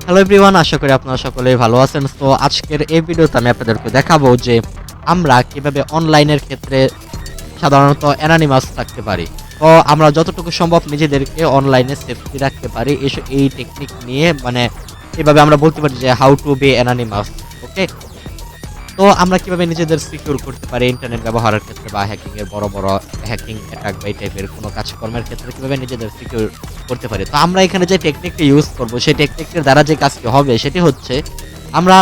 Hello everyone, আশা করি আপনারা সকলেই ভালো আছেন। তো আজকের এই ভিডিওতে আমি আপনাদেরকে দেখাবো যে আমরা কিভাবে অনলাইনের ক্ষেত্রে সাধারণত অ্যানোনিমাস থাকতে পারি। তো আমরা যতটুকু সম্ভব নিজেদেরকে অনলাইনে সেফটি রাখতে পারি এই টেকনিক নিয়ে, মানে এভাবে আমরা বলতে পারি যে হাউ টু বি অ্যানোনিমাস। ওকে, তো আমরা কিভাবে নিজেদের সিকিউর করতে পারি ইন্টারনেট ব্যবহারের ক্ষেত্রে বা হ্যাকিং এর বড় বড় হ্যাকিং অ্যাটাক বা এই টাইপের কোনো কাজকর্মের ক্ষেত্রে কিভাবে নিজেদের সিকিউর করতে পারি। তো আমরা এখানে যে টেকনিকটি ইউজ করব সেই টেকনিকের দ্বারা যে কাজটি হবে সেটি হচ্ছে আমরা,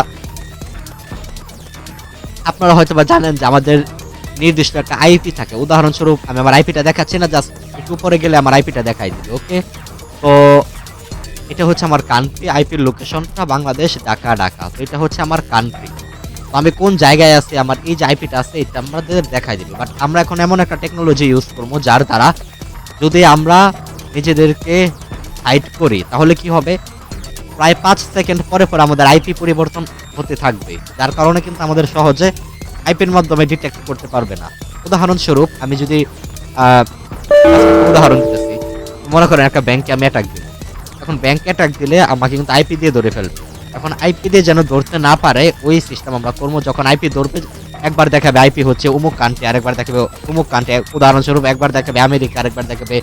আপনারা হয়তোবা জানেন যে আমাদের নির্দিষ্ট একটা আইপি থাকে। উদাহরণস্বরূপ আমি আমার আইপিটা দেখাচ্ছি না, জাস্ট একটু উপরে গেলে আমার আইপিটা দেখাই দিবে। ওকে, তো এটা হচ্ছে আমার কান্ট্রি, আইপির লোকেশনটা বাংলাদেশ ঢাকা। তো এটা হচ্ছে আমার কান্ট্রি। তো আমি কোন জায়গায় আছি, আমার এই যে আইপিটা আছে এটা আমাদের দেখাই দিবে। বাট আমরা এখন এমন একটা টেকনোলজি ইউজ করবো যার দ্বারা যদি আমরা নিজেদেরকে হাইড করি তাহলে কি হবে, প্রায় 5 সেকেন্ড পরে পরে আমাদের আইপি পরিবর্তন হতে থাকবে, যার কারণে কিন্তু আমাদের সহজে আইপির মাধ্যমে ডিটেক্ট করতে পারবে না। উদাহরণস্বরূপ আমি যদি আহ, উদাহরণ দিতেছি, মনে করেন একটা ব্যাংকে আমি অ্যাটাক দিই। এখন ব্যাংক অ্যাটাক দিলে আমাকে কিন্তু আইপি দিয়ে ধরে ফেলবে। এখন আইপি দিয়ে যেন ধরতে না পারে ওই সিস্টেম আমরা করবো। যখন আইপি ধরবে একবার দেখাবে আইপি হচ্ছে অমুক কান্ট্রি, আরেকবার দেখাবে অমুক কান্ট্রি। উদাহরণস্বরূপ একবার দেখাবে আমেরিকা, আরেকবার দেখাবে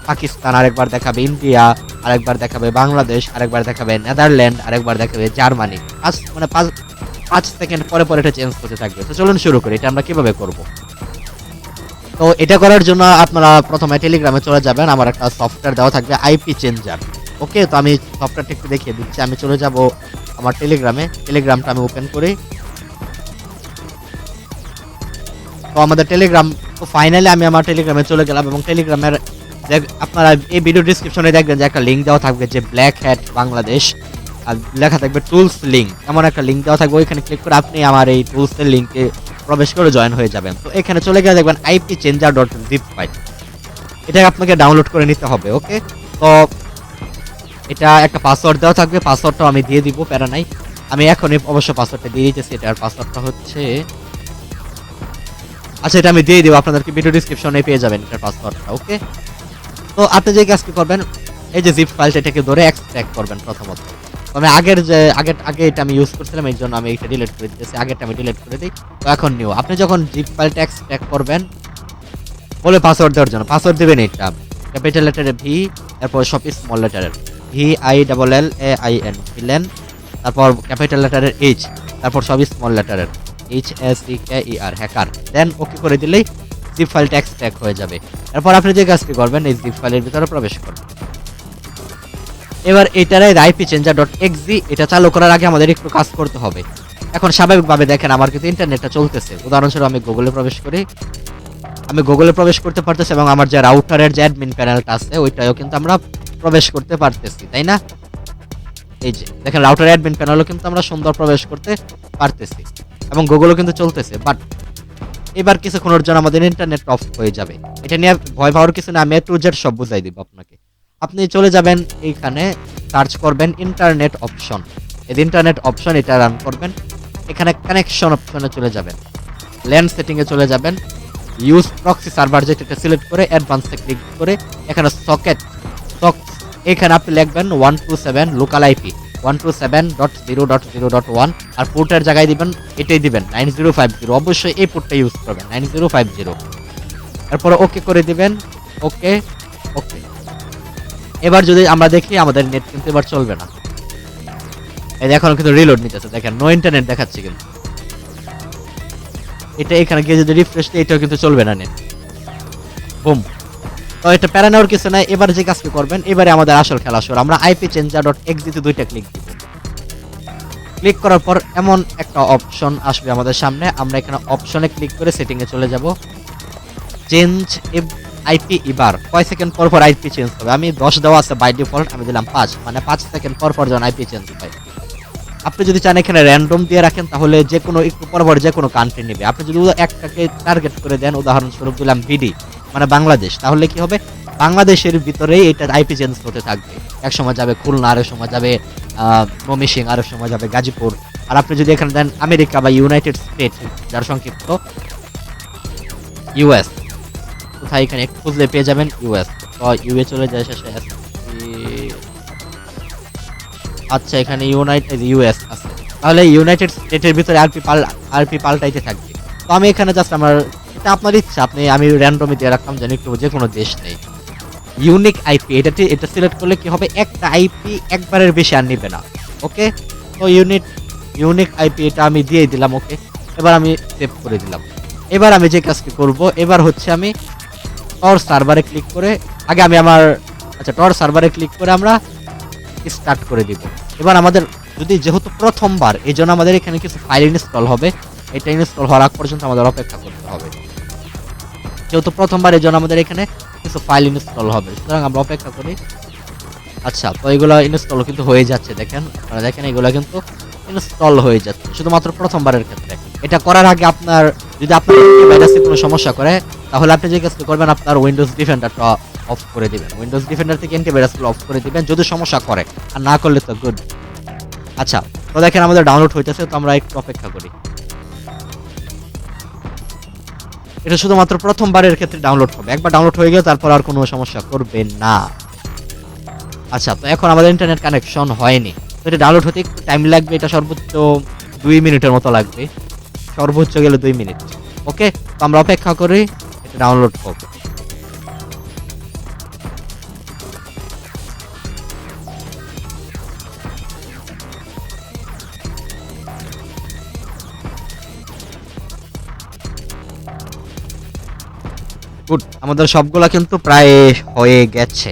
পাকিস্তান, আরেকবার দেখাবে ইন্ডিয়া, আরেকবার দেখাবে বাংলাদেশ, আরেকবার দেখাবে নেদারল্যান্ড, আরেকবার দেখাবে জার্মানি। মানে 5 সেকেন্ড পরে পরে এটা চেঞ্জ করতে থাকবে। তো চলুন শুরু করি, এটা আমরা কিভাবে করব। তো এটা করার জন্য আপনারা প্রথমে টেলিগ্রামে চলে যাবেন। আমার একটা সফটওয়্যার দেওয়া থাকবে আইপি চেঞ্জার। ওকে, তো আমি সফটওয়্যারটা একটু দেখিয়ে দিচ্ছি। আমি চলে যাব আমার টেলিগ্রামটা আমি ওপেন করি। তো আমাদের টেলিগ্রাম, তো ফাইনালি আমি আমার টেলিগ্রামে চলে গেলাম এবং টেলিগ্রামের আপনারা এই ভিডিও ডিসক্রিপশনে দেখবেন যে একটা লিঙ্ক দেওয়া থাকবে যে ব্ল্যাক হ্যাট বাংলাদেশ, আর লেখা থাকবে টুলস লিঙ্ক, এমন একটা লিঙ্ক দেওয়া থাকবে। ওইখানে ক্লিক করে আপনি আমার এই টুলসের লিঙ্কে প্রবেশ করে জয়েন হয়ে যাবেন। তো এখানে চলে গেলে দেখবেন IP changer dot zip file, এটা আপনাকে ডাউনলোড করে নিতে হবে। ওকে, তো এটা একটা পাসওয়ার্ড দেওয়া থাকবে, পাসওয়ার্ডটাও আমি দিয়ে দিব, প্যারা নাই। আমি এখনই অবশ্য পাসওয়ার্ডটা দিয়ে দিতেছি। এটার পাসওয়ার্ডটা হচ্ছে, আচ্ছা এটা আমি দিয়ে দিব, আপনাদেরকে ভিডিও ডিসক্রিপশনে পেয়ে যাবেন এটার পাসওয়ার্ডটা। ওকে, তো আপনি যে কাজটি করবেন, এই যে জিপ ফাইলটা এটাকে ধরে এক্সট্রাক্ট করবেন প্রথমত। তো আমি আগে এটা আমি ইউজ করছিলাম, এই জন্য আমি এটা ডিলিট করে দিতেছি। আগেরটা আমি ডিলিট করে দিই। তো এখন নিউ, আপনি যখন জিপ ফাইলটা এক্সট্রাক্ট করবেন বলে পাসওয়ার্ড দেওয়ার জন্য পাসওয়ার্ড দিবেন এটা ক্যাপিটাল লেটারে ভি, তারপর সব স্মল লেটারের VILLAIN ভিলেন, তারপর ক্যাপিটাল লেটারের এইচ, তারপর সব স্মল লেটারের HACKER হ্যাকার। দেন ওকে করে দিলেই জিপ ফাইলটা এক্সট্রাক্ট হয়ে যাবে। এরপর আপনি যে কাজটি করবেন, এই জিপ ফাইলের ভিতরে প্রবেশ করবেন। এবার এটারে আইপি চেঞ্জার ডট এক্সি, এটা চালু করার আগে আমাদের একটু কাজ করতে হবে। এখন স্বাভাবিকভাবে দেখেন আমার কিন্তু ইন্টারনেটটা চলতেছে। উদাহরণস্বরূপ আমি গুগলে প্রবেশ করি, আমি গুগলে প্রবেশ করতে পারতেছি এবং আমার যে রাউটারের যে অ্যাডমিন প্যানেলটা আছে ওইটাও কিন্তু আমরা প্রবেশ করতে পারতেছি, তাই না? এই যে দেখেন রাউটার অ্যাডমিন প্যানেলও কিন্তু আমরা সুন্দর প্রবেশ করতে পারতেছি এবং গুগলও কিন্তু চলতেছে। বাট এবার কিছুক্ষণের জন্য আমাদের ইন্টারনেট অফ হয়ে যাবে। এটা নিয়ে ভয় পাওয়ার কিছু না, আমি টু জেড সব বুঝাই দিব আপনাকে। আপনি চলে যাবেন এইখানে, সার্চ করবেন ইন্টারনেট অপশন, এই ইন্টারনেট অপশন এটা রান করবেন। এখানে কানেকশন অপশনে চলে যাবেন, ল্যান্ড সেটিং এ চলে যাবেন, ইউজ প্রক্সি সার্ভার যেটা সিলেক্ট করে অ্যাডভান্সে ক্লিক করে এখানে এখানে আপনি লিখবেন 127 লোকাল আইপি 127.0.0.1 আর পোর্টের জায়গায় দিবেন, এটাই দিবেন 9050। অবশ্যই এই পোর্টটা ইউজ করবেন 9050। তারপরে ওকে করে দিবেন। ওকে ওকে, এবার যদি আমরা দেখি আমাদের নেট কিন্তু এবার চলবে না। এই এখন কিন্তু রিলোড নিতেছে, দেখেন নো ইন্টারনেট দেখাচ্ছে কিন্তু। এটা এখানে গিয়ে যদি রিফ্রেশ দিই এটাও কিন্তু চলবে না নেট। বুম। তো এটা প্যারা নেওয়ার কিছু নাই। এবার যে কাজটি করবেন, এবারে আমাদের আসল খেলা শুরু। আমরা আইপি চেঞ্জার ডট এক্সিতে দুইটা ক্লিক দিব। ক্লিক করার পর এমন একটা অপশন আসবে আমাদের সামনে, আমরা এখানে অপশনে ক্লিক করে সেটিং এ চলে যাব। চেঞ্জ আইপি, এবার কয় সেকেন্ড পর পর আইপি চেঞ্জ হবে। আমি 10 দেওয়া আছে বাই ডিফল্ট, আমি দিলাম 5, মানে 5 সেকেন্ড পর পর যখন আইপি চেঞ্জ হয়। আপনি যদি চান এখানে র্যান্ডম দিয়ে রাখেন তাহলে যে কোনো একটু পর পর যে কোনো কান্ট্রি নেবে। আপনি যদি একটাকে টার্গেট করে দেন, উদাহরণস্বরূপ দিলাম বিডি মানে বাংলাদেশ, তাহলে কি হবে, বাংলাদেশের ভিতরেই এটা আইপি চেঞ্জ হতে থাকবে। এক সময় যাবে খুলনা, আরেক সময় যাবে ময়মনসিংহ, আরেক সময় যাবে গাজীপুর। আর আপনি যদি এখানে দেন আমেরিকা বা ইউনাইটেড স্টেট, যার সংক্ষিপ্ত ইউএস, কোথায় এখানে একটু খুঁজলে পেয়ে যাবেন ইউএস। তো ইউএ চলে যায় শেষে আচ্ছা এখানে ইউনাইটেড ইউএস আছে, তাহলে ইউনাইটেড স্টেটের ভিতরে আরপি পাল্টাইতে থাকবে। তো আমি এখানে জাস্ট আমার, এটা আপনার ইচ্ছা, আমি র্যান্ডমে দিয়ে রাখলাম যেন একটু যে কোনো দেশ নেই। ইউনিক আইপি, এটা সিলেক্ট করলে কি হবে, একটা আইপি একবারের বেশি আর নিবে না। ওকে, তো ইউনিক আইপি এটা আমি দিয়ে দিলাম। ওকে, এবার আমি সেভ করে দিলাম। এবার আমি যে কাজটি করব, এবার হচ্ছে আমি টর সার্ভারে ক্লিক করে, আগে আমি আমার, আচ্ছা টর সার্ভারে ক্লিক করে আমরা স্টার্ট করে দিব। এবার আমাদের যেহেতু প্রথমবার, এই জন্য আমাদের এখানে কিছু ফাইল ইনস্টল হবে। এটা ইনস্টল হওয়ার আগ পর্যন্ত আমাদের অপেক্ষা করতে হবে। যেহেতু প্রথমবার, এই জন্য আমাদের এখানে কিছু ফাইল ইনস্টল হবে, সুতরাং আমরা অপেক্ষা করি। আচ্ছা, তো এগুলো ইনস্টল কিন্তু হয়ে যাচ্ছে, দেখেন আপনারা, দেখেন এগুলো কিন্তু ইনস্টল হয়ে যাচ্ছে শুধুমাত্র প্রথমবারের ক্ষেত্রে। এটা করার আগে যদি আপনার ভাইরাসে কোনো সমস্যা করে, তাহলে আপনি যে কাজটি করবেন, আপনার উইন্ডোজ ডিফেন্ডারটা অফ করে দিবেন। উইন্ডোজ ডিফেন্ডার থেকে অ্যান্টিভাইরাসগুলো অফ করে দিবেন যদি সমস্যা করে, আর না করলে তো গুড। আচ্ছা, তো দেখেন আমাদের ডাউনলোড হইতেছে, তো আমরা একটু অপেক্ষা করি। এটা শুধুমাত্র প্রথমবারের ক্ষেত্রে ডাউনলোড হবে, একবার ডাউনলোড হয়ে গেলে তারপর আর কোনো সমস্যা করবে না। আচ্ছা, তো এখন আমাদের ইন্টারনেট কানেকশন হয়নি, তো এটা ডাউনলোড হতে একটু টাইম লাগবে। এটা সর্বোচ্চ 2 মিনিটের মতো লাগবে, সর্বোচ্চ গেলে 2 মিনিট। ওকে, তো আমরা অপেক্ষা করি এটা ডাউনলোড হোক। গুড, আমাদের সবগুলা কিন্তু প্রায় হয়ে গেছে।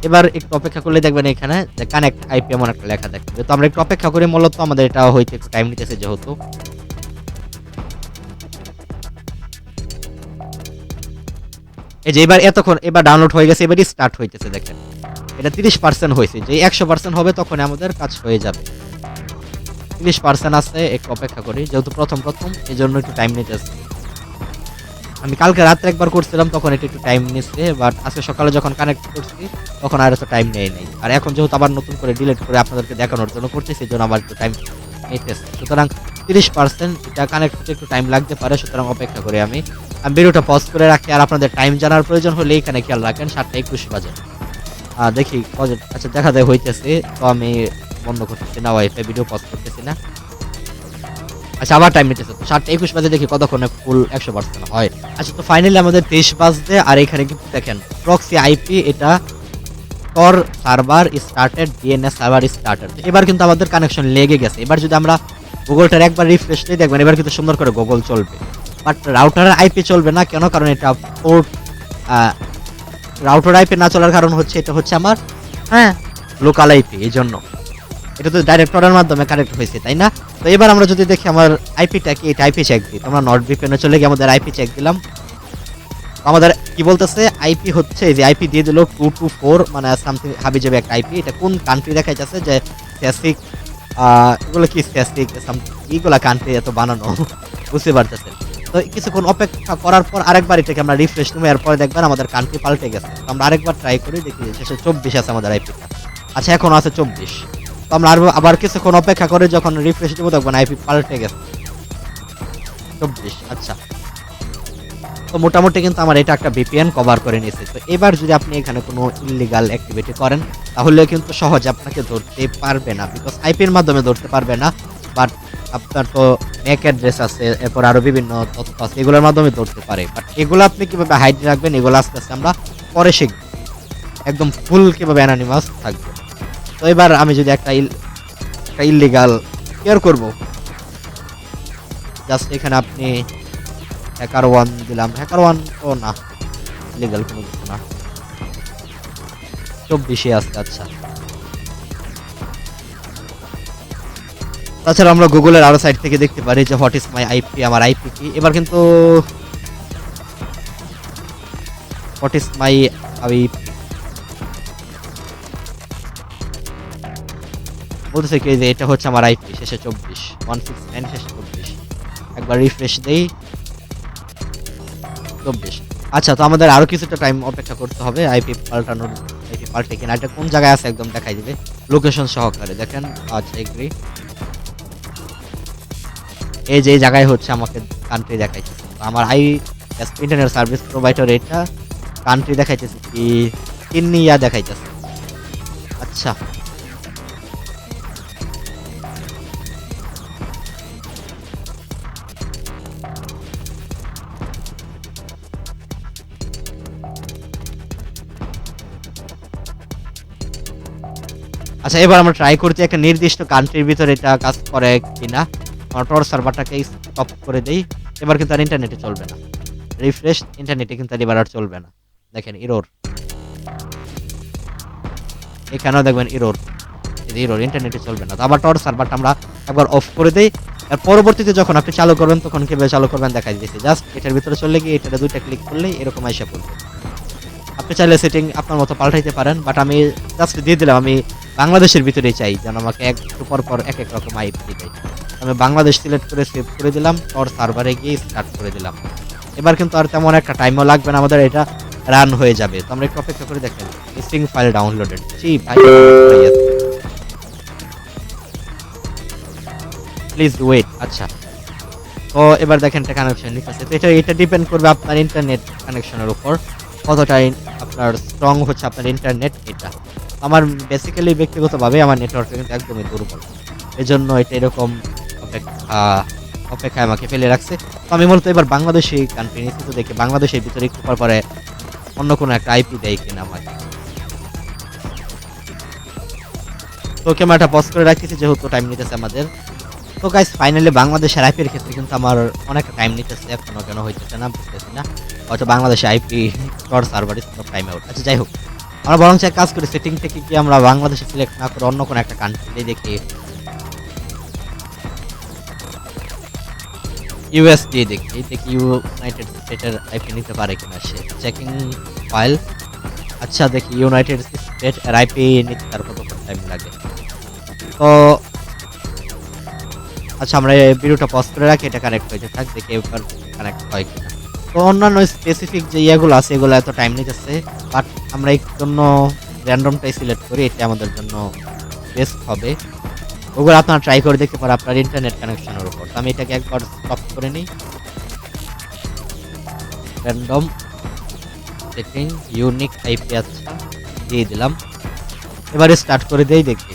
এবার একটু অপেক্ষা করলে দেখবেন এখানে যে কানেক্ট আইপি এমন একটা লেখা দেখবে। তো আমরা একটু অপেক্ষা করি, মূলত আমাদের এটা হইতে একটু টাইম নিতেছে যেহেতু। এই যে এবার ডাউনলোড হয়ে গেছে, এবার স্টার্ট হইতেছে, দেখেন এটা 30% হয়েছে। যে 100% হবে তখন আমাদের কাজ হয়ে যাবে। 30% আছে, একটু অপেক্ষা করি, যেহেতু প্রথম এই জন্য একটু টাইম নিতেছে। আমি কালকে রাত্রে একবার করছিলাম, তখন এটা একটু টাইম নিচ্ছে, বাট আজকে সকালে যখন কানেক্ট করছি তখন আর এত টাইম নেই নাই। আর এখন যেহেতু আবার নতুন করে ডিলিট করে আপনাদেরকে দেখানোর জন্য করতেছি, এই জন্য আবার একটু টাইম নিতেছে। সুতরাং 30% এটা কানেক্ট হতে একটু টাইম লাগতে পারে, সুতরাং অপেক্ষা করি। আমি ভিডিওটা পজ করে রাখি, আর আপনাদের টাইম জানার প্রয়োজন হলে এখানে খেয়াল রাখেন 7:21 বাজে। দেখি, আচ্ছা দেখা যায় হইতেছে, তো আমি বন্ধ করতেছি না, ওয়াইফাই ভিডিও পজ করতেছি না। আচ্ছা, আবার টাইম নিতেছে, তো 7:21 বাজে, দেখি কতক্ষণে ফুল 100% হয়। আচ্ছা, তো ফাইনালি আমাদের 23 বাজতে, আর এখানে কিন্তু দেখেন প্রক্সি আইপি, এটা Tor server started, DNS server started. এবার কিন্তু আমাদের কানেকশন লেগে গেছে। এবার যদি আমরা গুগলটার একবার রিফ্রেশ দিই, দেখবেন এবার কিন্তু সুন্দর করে গুগল চলবে, বাট রাউটারের আইপি চলবে না। কেন? কারণ এটা পোর্ট, রাউটার আইপি না চলার কারণ হচ্ছে এটা হচ্ছে আমার লোকাল আইপি, এই জন্য এটা তো ডাইরেক্ট টরের মাধ্যমে কানেক্ট হয়েছে, তাই না? তো এবার আমরা যদি দেখি আমার আইপিটা কি, এটা আইপি চেক দিই। আমরা নর্থ ভিপিএনে চলে গিয়ে আমাদের আইপি চেক দিলাম। আমাদের কি বলতেছে, আইপি হচ্ছে, এই যে আইপি দিয়ে দিল 224, মানে সামথিং হাবিজাবি একটা আইপি। এটা কোন কান্ট্রি দেখাইতেছে, যে স্যাসিক, এগুলো কি স্যাসিক এইগুলা কান্ট্রি এত বানানো বুঝতে পারতেছে। তো কিছুক্ষণ অপেক্ষা করার পর আরেকবার এটাকে আমরা রিফ্রেশ নেবো, এরপরে দেখবেন আমাদের কান্ট্রি পাল্টে গেছে। তো আমরা আরেকবার ট্রাই করি, দেখি শেষে 24 আছে আমাদের আইপিটা। আচ্ছা, এখন আছে 24। তো আমরা আবার কিছুক্ষণ অপেক্ষা করে যখন রিফ্রেশ দেবো, দেখবেন আইপি পাল্টে গেছে 24। আচ্ছা, তো মোটামুটি কিন্তু আমার এটা একটা ভিপিএন কভার করে নিয়েছে। তো এবার যদি আপনি এখানে কোনো ইললিগাল অ্যাক্টিভিটি করেন, তাহলে কিন্তু সহজে আপনাকে ধরতে পারবে না, বিকজ আইপির মাধ্যমে ধরতে পারবে না। বাট আপনার তো ম্যাক অ্যাড্রেস আছে, এরপর আরো বিভিন্ন তথ্য আছে, এগুলোর মাধ্যমে ধরতে পারে। বাট এগুলো আপনি কিভাবে হাইড রাখবেন, এগুলো আস্তে আস্তে আমরা পরে শিখব, একদম ফুল কিভাবে অ্যানোনিমাস থাকবে। তো এবার আমি যদি একটা ইললিগাল কেয়ার করব, জাস্ট এখানে আপনি হ্যাকার 1 দিলাম। হ্যাকার 1 তো না, ইলিগাল কোনো কিছু না, 24 আসছে। আচ্ছা, তাছাড়া আমরা গুগলের আরো সাইট থেকে দেখতে পারি যে হোয়াট ইজ মাই আইপি, আমার আইপি কি। এবার কিন্তু হোয়াট ইজ মাই আইপি বলতেছে কি, যে এটা হচ্ছে আমার আইপি, শেষে 24, 169 শেষে 24। একবার রিফ্রেশ দেই, 24। আচ্ছা, তো আমাদের আরো কিছুটা টাইম অপেক্ষা করতে হবে আইপি পাল্টানোর। আইপি পাল্টে কিনা, এটা কোন জায়গায় আছে একদম দেখাই দিবে লোকেশন সহকারে, দেখেন। আচ্ছা, এগ্রি, এই যে এই জায়গায় হচ্ছে আমাকে কান্ট্রি দেখাইতেছে। আমার ইন্টারনেট সার্ভিস প্রোভাইডার, এটা কান্ট্রি দেখাইতেছে কি, কিনিয়া দেখাইতেছে। আচ্ছা, আচ্ছা, এবার আমরা ট্রাই করছি একটা নির্দিষ্ট কান্ট্রির ভিতরে এটা কাজ করে কিনা। আমরা টর সার্ভারটাকে স্টপ করে দেই। এবার কিন্তু আর ইন্টারনেটে চলবে না। রিফ্রেশ, ইন্টারনেটে কিন্তু এবার আর চলবে না। দেখেন এরর, এখানেও দেখবেন এরর, এরর, ইন্টারনেটে চলবে না। তো আবার টর সার্ভারটা আমরা একবার অফ করে দেই। আর পরবর্তীতে যখন আপনি চালু করবেন তখন কিভাবে চালু করবেন দেখাই দিয়েছি। জাস্ট এটার ভিতরে চললে গিয়ে এটাতে দুইটা ক্লিক করলেই এরকম আইসা পড়বে। আপনি চাইলে সেটিং আপনার মতো পাল্টাইতে পারেন, বাট আমি জাস্ট দিয়ে দিলাম আমি বাংলাদেশের ভিতরেই চাই যেন আমাকে একটু পর পর এক এক রকম আইপি দেয়। আমি বাংলাদেশ সিলেক্ট করে সেভ করে দিলাম, টর সার্ভারে গিয়ে স্টার্ট করে দিলাম। এবার কিন্তু আর তেমন একটা টাইমও লাগবে না, আমাদের এটা রান হয়ে যাবে। তো আমরা একটু অপেক্ষা করে দেখেন। মিসিং ফাইল ডাউনলোডেড, জি ভাই, প্লিজ ওয়েট। আচ্ছা, তো এবার দেখেন একটা কানেকশন নিতেছে। তো এটা ডিপেন্ড করবে আপনার ইন্টারনেট কানেকশনের উপর, কতটা আপনার স্ট্রং হচ্ছে আপনার ইন্টারনেট। এটা আমার বেসিক্যালি ব্যক্তিগতভাবে আমার নেটওয়ার্কটা কিন্তু একদমই দুর্বল, এজন্য এটা এরকম অপেক্ষায় আমাকে ফেলে রাখছে। তো আমি মূলত এবার বাংলাদেশি কান্ট্রি নিচ্ছি, তো দেখি বাংলাদেশের ভিতরে একটু পর পরে অন্য কোনো একটা আইপি দেয় কিনা আমাকে। তো ক্যামেরাটা পজ করে রাখতেছি যেহেতু টাইম নিতেছে আমাদের। তো গাইস ফাইনালি বাংলাদেশের আইপি এর ক্ষেত্রে কিন্তু আমার অনেক টাইম নিতেছে, এখনো কেন হইতেছে না বুঝতেছি না। হয়তো বাংলাদেশে IP dot server is not time out. আচ্ছা যাই হোক, আমরা বরং এক কাজ করি, সেটিং থেকে কি আমরা বাংলাদেশে সিলেক্ট না করে অন্য কোনো একটা কান্ট্রি দেখি, ইউএসডি দেখি, ইউনাইটেড স্টেটের আইপি নিতে পারে কিনা সে। চেকিং ফাইল, আচ্ছা দেখি ইউনাইটেড স্টেট এর আইপি নিতে তার কতক্ষণ টাইম লাগে। তো আচ্ছা, আমরা এই ভিডিওটা পজ করে রাখি, এটা কানেক্ট হয়েছে থাক, দেখি এবার কানেক্ট হয় কিনা। তো অন্যান্য স্পেসিফিক যে ইয়েগুলো আছে এগুলো এত টাইম নিতেছে, বাট আমরা এই জন্য র্যান্ডমটাই সিলেক্ট করি, এটা আমাদের জন্য বেস্ট হবে। ওগুলো আপনারা ট্রাই করে দেখতে পারেন আপনার ইন্টারনেট কানেকশনের উপর। তো আমি এটাকে একবার স্টপ করে নিই, র্যান্ডম সেটিং ইউনিক আইপি, আচ্ছা দিয়ে দিলাম। এবারে স্টার্ট করে দেই, দেখি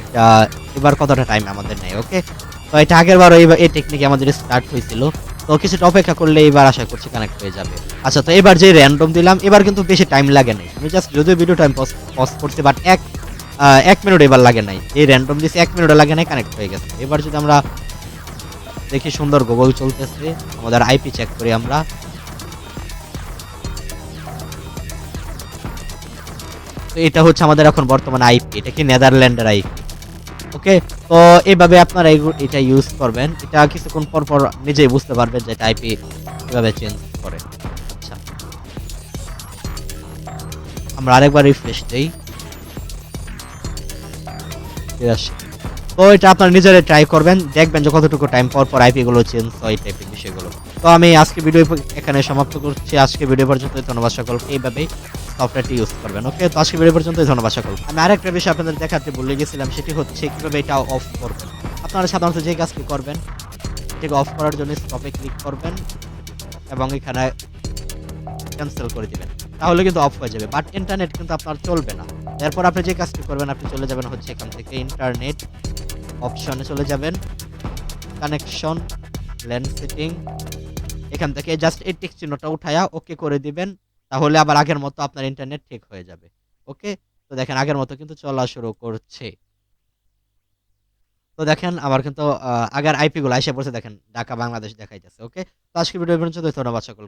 এটা এবার কতটা টাইম আমাদের নেয়। ওকে, তো এটা আগের বার এই টেকনিকে আমাদের স্টার্ট হয়েছিল। তো কিছুটা অপেক্ষা করলে এবার আশা করছি কানেক্ট হয়ে যাবে। আচ্ছা, তো এবার যে র্যান্ডম দিলাম এবার কিন্তু বেশি টাইম লাগে নাই, আমি জাস্ট যদিও ভিডিও টাইম পজ করছি, বাট এক মিনিট এবার লাগে নাই। এই র্যান্ডম দিছি 1 মিনিটও লাগে নাই, কানেক্ট হয়ে গেছে। এবার যদি আমরা দেখি সুন্দর গুগল চলতেছে, আমাদের আইপি চেক করি আমরা। তো এটা হচ্ছে আমাদের এখন বর্তমানে আইপি, এটা কি নেদারল্যান্ডের আইপি। ওকে, তো এইভাবে আপনারা এটা ইউজ করবেন, এটা কিছুক্ষণ পর পর নিজেই বুঝতে পারবেন যে এটা আইপি কিভাবে চেঞ্জ করে। আচ্ছা, আমরা আরেকবার রিফ্রেশ দেই, তো এটা আপনারা নিজেরা ট্রাই করবেন, দেখবেন যে কতটুকু টাইম পর পর আইপি গুলো চেঞ্জ হয়, টাইপের বিষয়গুলো। তো আমি আজকে ভিডিও এখানে সমাপ্ত করছি। আজকে ভিডিও পর্যন্ত, ধন্যবাদ সকলকে। এইভাবেই সফটওয়্যারটি ইউজ করবেন। ওকে, তো আজকে ভিডিও পর্যন্ত, ধন্যবাদ সকলকে। আমি আরেকটা বিষয় আপনাদের দেখাতে ভুলে গেছিলাম, সেটি হচ্ছে কিভাবে এটা অফ করবেন। আপনারা সাধারণত যে কাজটি করবেন, এটাকে অফ করার জন্য স্টপে ক্লিক করবেন এবং এখানে ক্যান্সেল করে দিবেন, তাহলে কিন্তু অফ হয়ে যাবে, বাট ইন্টারনেট কিন্তু আপনার চলবে না। এরপর আপনি যে কাজটি করবেন, আপনি চলে যাবেন হচ্ছে এখান থেকে ইন্টারনেট অপশনে চলে যাবেন, কানেকশন, ল্যান্ড সেটিং, এখান থেকে জাস্ট এই টিক চিহ্নটা উঠায়া ওকে করে দিবেন, তাহলে আবার আগের মতো আপনার ইন্টারনেট ঠিক হয়ে যাবে। ওকে, তো দেখেন আগের মতো কিন্তু চলা শুরু করছে। তো দেখেন আমার কিন্তু আগের আইপি গুলো এসে পড়ছে, দেখেন ঢাকা বাংলাদেশ দেখাইতেছে। ওকে, তো আজকে ভিডিও পর্যন্ত, ধন্যবাদ সকলকে।